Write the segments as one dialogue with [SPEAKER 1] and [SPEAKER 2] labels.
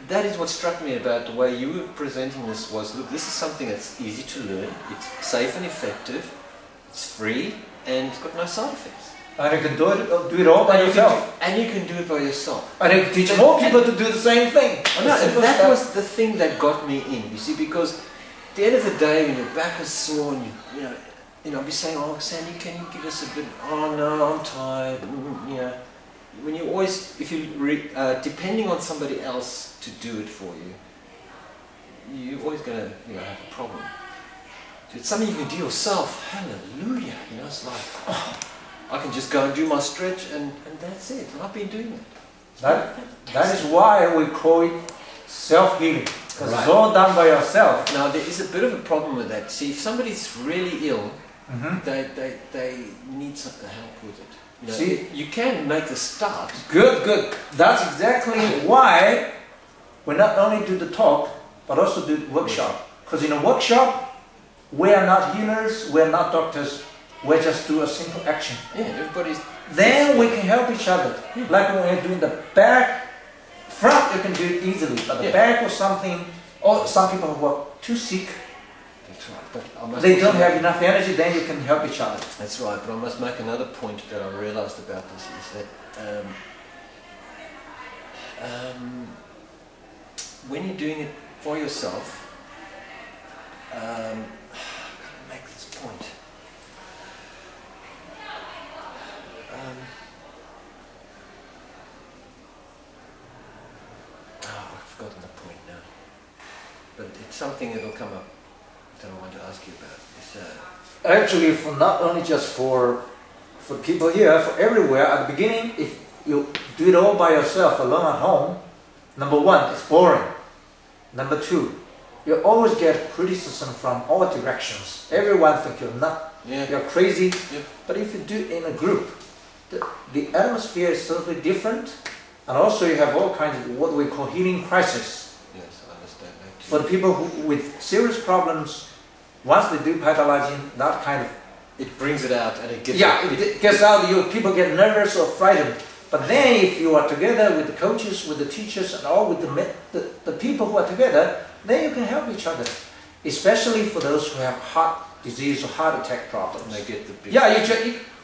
[SPEAKER 1] that is what struck me about the way you were presenting this was, look, this is something that's easy to learn, it's safe and effective, it's free, and it's got no side effects.
[SPEAKER 2] And you can do it all by yourself.
[SPEAKER 1] And you can do it by yourself.
[SPEAKER 2] And you can teach more people to do the same thing.
[SPEAKER 1] And that was the thing that got me in, you see, because at the end of the day, when your back is sore and I'll be saying, oh, Sandy, can you give us a bit, oh no, I'm tired, when you always, if you depending on somebody else to do it for you, you're always going to have a problem. So it's something you can do yourself, hallelujah, it's like, oh, I can just go and do my stretch and that's it, and I've been doing it.
[SPEAKER 2] That is why we call it self-healing, because it's all done by yourself.
[SPEAKER 1] Now there is a bit of a problem with that. See, if somebody's really ill, they need some help with it. See, you can make the start.
[SPEAKER 2] Good. That's exactly why we not only do the talk, but also do the workshop. Because in a workshop, we are not healers, we are not doctors, we just do a simple action.
[SPEAKER 1] Yeah, everybody's...
[SPEAKER 2] Then we can help each other. Yeah. Like when we're doing the back, front you can do it easily, but the back or something, or some people who are too sick,
[SPEAKER 1] that's right, but
[SPEAKER 2] they don't have enough energy, then you can help each other.
[SPEAKER 1] That's right, but I must make another point that I realized about this is that when you're doing it for yourself, I've got to make this point. I've forgotten the point now, but it's something that will come up that I want to ask you about.
[SPEAKER 2] Actually, not only just for people here, for everywhere, at the beginning, if you do it all by yourself, alone at home, number one, it's boring. Number two, you always get criticism from all directions. Everyone thinks you're nuts, you're crazy. Yeah. But if you do it in a group, the atmosphere is totally different, and also you have all kinds of what we call healing crisis.
[SPEAKER 1] Yes, I understand that too.
[SPEAKER 2] For the people with serious problems, once they do pathology, that kind of...
[SPEAKER 1] It brings it out and it gets
[SPEAKER 2] it gets out, people get nervous or frightened. But then if you are together with the coaches, with the teachers, and all with the people who are together, then you can help each other. Especially for those who have heart disease or heart attack problems.
[SPEAKER 1] They get the big...
[SPEAKER 2] Yeah,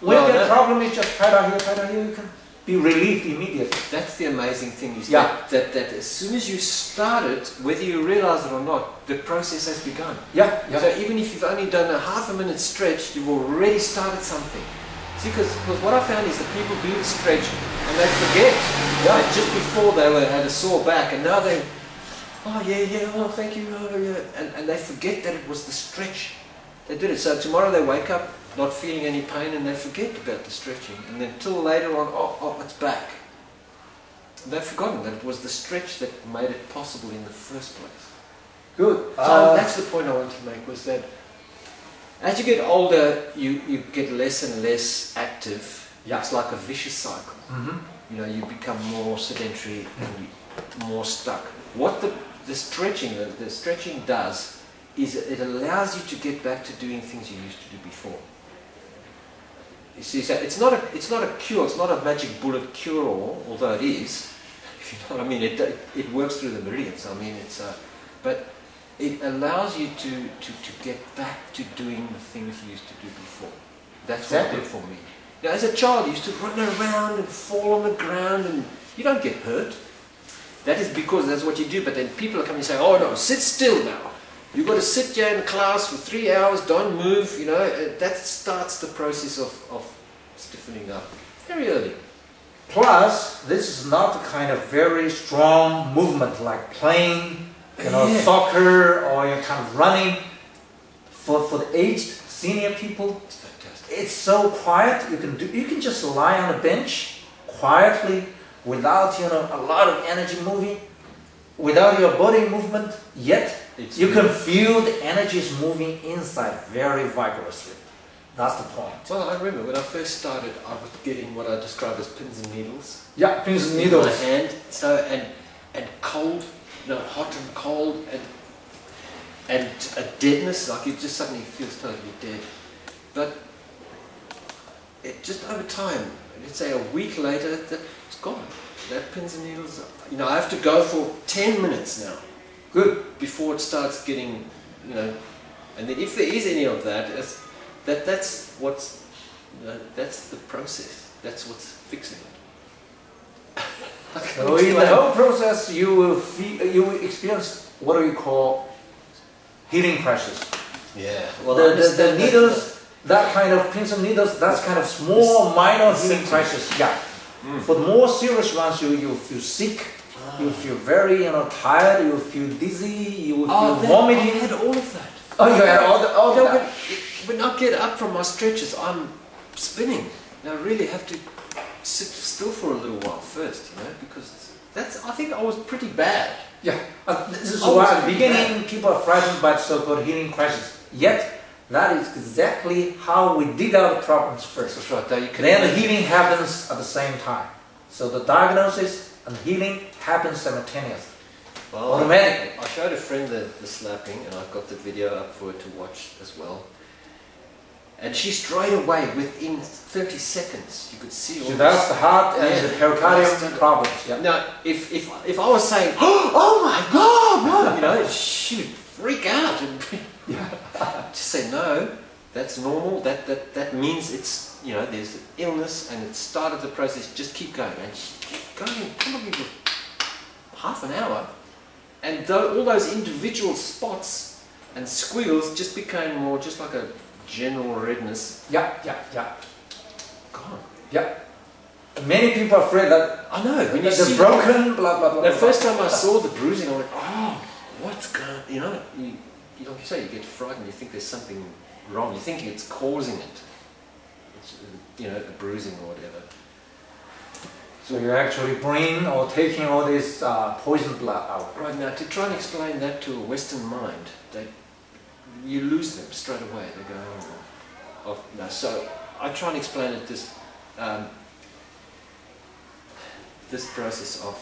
[SPEAKER 2] when you get a problem, you just pat out here, you can be relieved immediately.
[SPEAKER 1] That's the amazing thing is that as soon as you start it, whether you realize it or not, the process has begun.
[SPEAKER 2] Yeah.
[SPEAKER 1] So even if you've only done a half-a-minute stretch, you've already started something. See, because what I found is that people do the stretch and they forget that just before they had a sore back, and now they, oh thank you, and they forget that it was the stretch. They did it. So tomorrow they wake up not feeling any pain and they forget about the stretching, and then till later on, oh it's back. And they've forgotten that it was the stretch that made it possible in the first place.
[SPEAKER 2] Good.
[SPEAKER 1] So that's the point I want to make, was that as you get older, you get less and less active. It's like a vicious cycle. You become more sedentary and more stuck. What the stretching does is it allows you to get back to doing things you used to do before. You see, so it's not a cure, it's not a magic bullet cure-all, although it is. If you know what I mean, it works through the meridians. I mean, but it allows you to get back to doing the things you used to do before. That's what it did for me. Now, as a child, you used to run around and fall on the ground, and you don't get hurt. That is because that's what you do. But then people are coming and say, "Oh no, sit still now. You've got to sit here in class for 3 hours, don't move," that starts the process of stiffening up very early.
[SPEAKER 2] Plus, this is not the kind of very strong movement like playing, soccer, or you're kind of running. For the aged senior people,
[SPEAKER 1] it's fantastic.
[SPEAKER 2] It's so quiet. You can just lie on a bench quietly without a lot of energy moving, without your body movement yet. You can feel the energy is moving inside very vigorously. That's the point.
[SPEAKER 1] Well, I remember when I first started, I was getting what I describe as pins and needles.
[SPEAKER 2] Yeah, pins and needles.
[SPEAKER 1] In my hand, and cold, hot and cold, and a deadness, like it just suddenly feels totally dead. But it just over time, let's say a week later, it's gone. that pins and needles, you know, I have to go for 10 minutes now.
[SPEAKER 2] Good.
[SPEAKER 1] Before it starts getting, you know, and then if there is any of that, that's what's, that's the process. That's what's fixing it.
[SPEAKER 2] So in the whole process, you will experience what we call healing pressures.
[SPEAKER 1] Yeah. Well,
[SPEAKER 2] the needles, that kind of pins and needles, that's kind of small, minor healing pressures. Yeah. For the more serious ones, you feel sick. You feel very, tired. You feel dizzy. You will feel vomiting.
[SPEAKER 1] I had all of that.
[SPEAKER 2] Oh, you had all of that.
[SPEAKER 1] When I get up from my stretches, I'm spinning. And I really have to sit still for a little while first, because I think I was pretty bad.
[SPEAKER 2] Yeah, this is why at the beginning people are frightened by so-called healing crisis. Yet, that is exactly how we dig out the problems first.
[SPEAKER 1] That's right.
[SPEAKER 2] Then the healing happens at the same time. So the diagnosis and healing happen simultaneously, automatically.
[SPEAKER 1] I showed a friend the slapping, and I've got the video up for her to watch as well. And she straight away, within 30 seconds, you could see all
[SPEAKER 2] that's the heart and the pericardium problems. Yeah.
[SPEAKER 1] Now, if I was saying, oh my God, no, she'd freak out and just say, no, that's normal. That means it's, there's an illness and it started the process. Just keep going, and she kept going probably for half an hour, and all those individual spots and squeals just became more just like a general redness.
[SPEAKER 2] Yeah.
[SPEAKER 1] Gone.
[SPEAKER 2] Yeah. Many people are afraid that
[SPEAKER 1] I know when you
[SPEAKER 2] they're
[SPEAKER 1] see
[SPEAKER 2] broken. Blah blah blah.
[SPEAKER 1] The first time I saw the bruising, I went, "Oh, what's going?" You like you say, you get frightened. You think there's something wrong. You think it's causing it. It's, the bruising or whatever.
[SPEAKER 2] So you're actually bringing or taking all this poison blood out.
[SPEAKER 1] Right now, to try and explain that to a Western mind, you lose them straight away. They go, oh, no. So I try and explain it this process of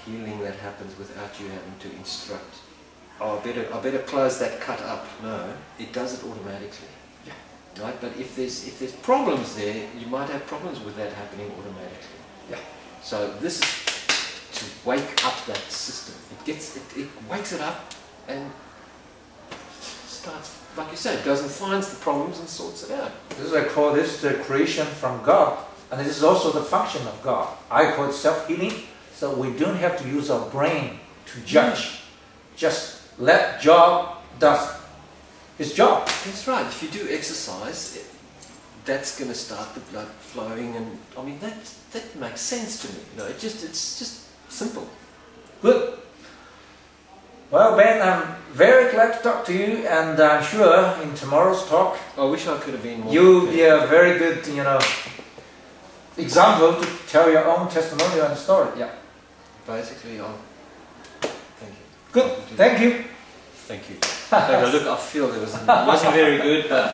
[SPEAKER 1] healing that happens without you having to instruct. Oh, I better close that cut up. No, it does it automatically. Yeah. Right. But if there's problems there, you might have problems with that happening automatically.
[SPEAKER 2] Yeah.
[SPEAKER 1] So this is to wake up that system. It wakes it up and starts, like you said, goes and finds the problems and sorts it out.
[SPEAKER 2] This is I call this the creation from God, and this is also the function of God. I call it self-healing, so we don't have to use our brain to judge. Just let job does its job.
[SPEAKER 1] That's right. If you do exercise, that's going to start the blood flowing, and I mean that makes sense to me. It's just simple.
[SPEAKER 2] Good. Well, Ben, I'm very glad to talk to you, and I'm sure in tomorrow's talk,
[SPEAKER 1] I wish I could have been more.
[SPEAKER 2] You'll be a very good, example to tell your own testimonial and story. Yeah.
[SPEAKER 1] Basically, thank you.
[SPEAKER 2] Good. Thank you.
[SPEAKER 1] Thank you. Look, I feel it wasn't very good, but.